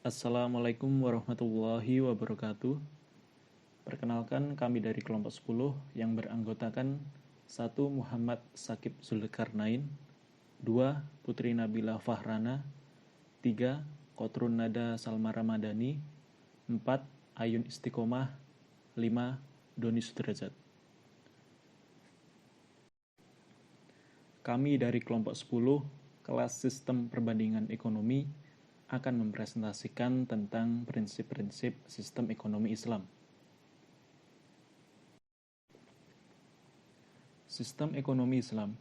Assalamualaikum warahmatullahi wabarakatuh. Perkenalkan, kami dari kelompok 10 yang beranggotakan 1. Muhammad Sakib Zulkarnain, 2. Putri Nabila Fahrana, 3. Kotrun Nada Salma Ramadhani, 4. Ayun Istiqomah, 5. Doni Sudrajat. Kami dari kelompok 10, kelas Sistem Perbandingan Ekonomi, akan mempresentasikan tentang prinsip-prinsip sistem ekonomi Islam. Sistem ekonomi Islam.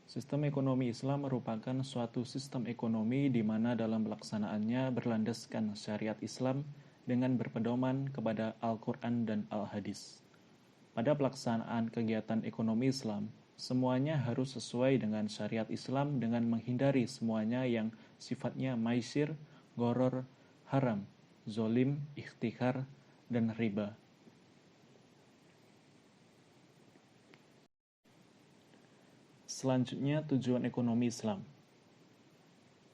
Sistem ekonomi Islam merupakan suatu sistem ekonomi di mana dalam pelaksanaannya berlandaskan syariat Islam dengan berpedoman kepada Al-Quran dan Al-Hadis. Pada pelaksanaan kegiatan ekonomi Islam, semuanya harus sesuai dengan syariat Islam dengan menghindari semuanya yang sifatnya maisir, goror, haram, zolim, ikhtikar, dan riba. Selanjutnya, tujuan ekonomi Islam,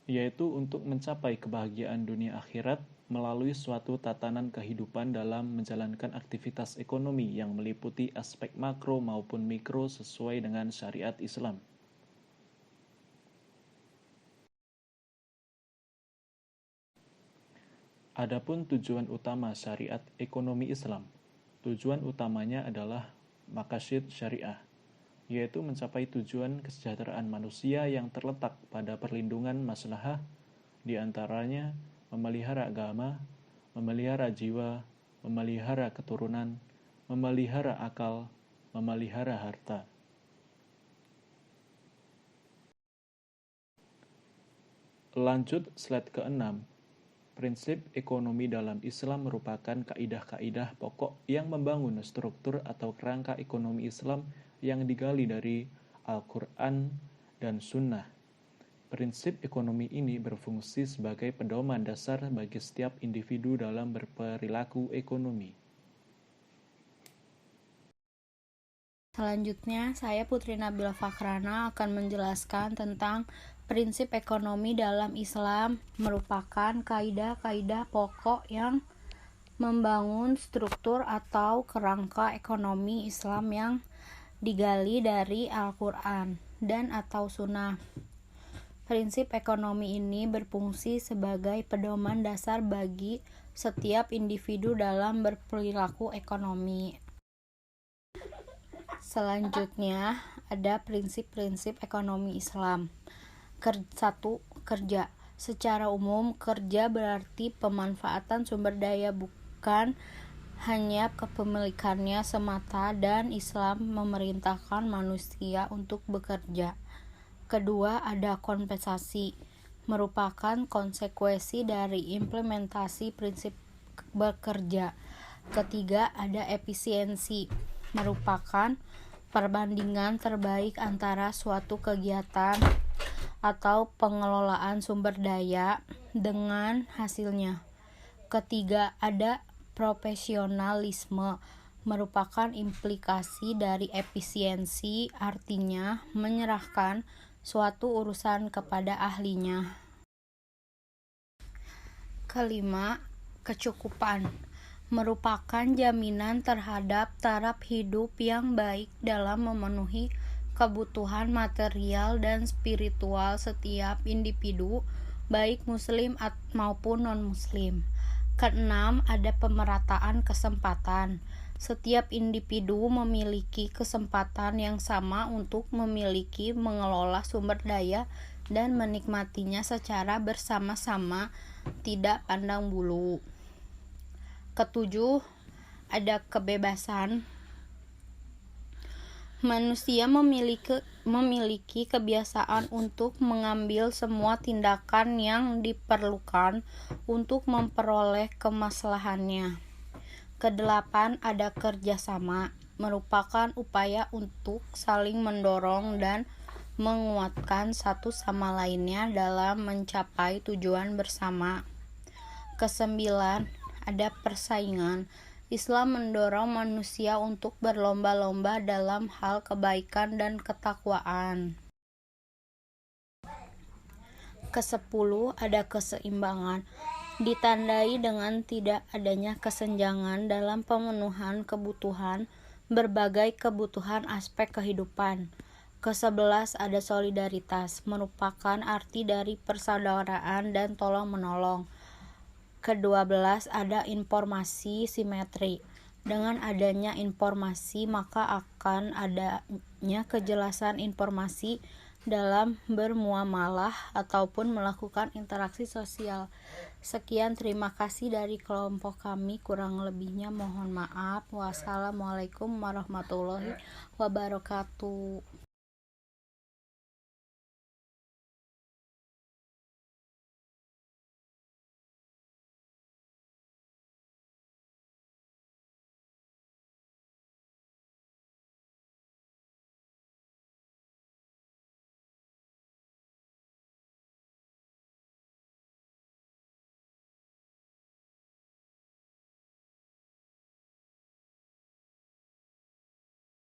yaitu untuk mencapai kebahagiaan dunia akhirat melalui suatu tatanan kehidupan dalam menjalankan aktivitas ekonomi yang meliputi aspek makro maupun mikro sesuai dengan syariat Islam. Adapun tujuan utama syariat ekonomi Islam, tujuan utamanya adalah maqasid syariah, yaitu mencapai tujuan kesejahteraan manusia yang terletak pada perlindungan maslahah, di antaranya memelihara agama, memelihara jiwa, memelihara keturunan, memelihara akal, memelihara harta. Lanjut slide ke-6. Prinsip ekonomi dalam Islam merupakan kaidah-kaidah pokok yang membangun struktur atau kerangka ekonomi Islam yang digali dari Al-Quran dan Sunnah. Prinsip ekonomi ini berfungsi sebagai pedoman dasar bagi setiap individu dalam berperilaku ekonomi. Selanjutnya, saya Putri Nabila Fahrana akan menjelaskan tentang prinsip ekonomi dalam Islam merupakan kaidah-kaidah pokok yang membangun struktur atau kerangka ekonomi Islam yang digali dari Al-Quran dan atau Sunnah. Prinsip ekonomi ini berfungsi sebagai pedoman dasar bagi setiap individu dalam berperilaku ekonomi. Selanjutnya, ada prinsip-prinsip ekonomi Islam. 1. Kerja. Secara umum, kerja berarti pemanfaatan sumber daya bukan hanya kepemilikannya semata, dan Islam memerintahkan manusia untuk bekerja. Kedua, ada kompensasi, merupakan konsekuensi dari implementasi prinsip bekerja. Ketiga, ada efisiensi, merupakan perbandingan terbaik antara suatu kegiatan atau pengelolaan sumber daya dengan hasilnya. Ketiga, ada profesionalisme, merupakan implikasi dari efisiensi, artinya menyerahkan suatu urusan kepada ahlinya. Kelima, kecukupan, merupakan jaminan terhadap taraf hidup yang baik dalam memenuhi kebutuhan material dan spiritual setiap individu, baik muslim maupun non-muslim. Keenam, ada pemerataan kesempatan. Setiap individu memiliki kesempatan yang sama untuk memiliki, mengelola sumber daya dan menikmatinya secara bersama-sama, tidak pandang bulu. Ketujuh, ada kebebasan. Manusia memiliki kebiasaan untuk mengambil semua tindakan yang diperlukan untuk memperoleh kemaslahannya. Kedelapan, ada kerjasama, merupakan upaya untuk saling mendorong dan menguatkan satu sama lainnya dalam mencapai tujuan bersama. Kesembilan, ada persaingan. Islam mendorong manusia untuk berlomba-lomba dalam hal kebaikan dan ketakwaan. Kesepuluh, ada keseimbangan, ditandai dengan tidak adanya kesenjangan dalam pemenuhan kebutuhan berbagai kebutuhan aspek kehidupan. Ke-11 ada solidaritas, merupakan arti dari persaudaraan dan tolong-menolong. Ke-12 ada informasi simetri. Dengan adanya informasi maka akan adanya kejelasan informasi dalam bermuamalah ataupun melakukan interaksi sosial. Sekian, terima kasih dari kelompok kami, kurang lebihnya mohon maaf. Wassalamualaikum warahmatullahi wabarakatuh.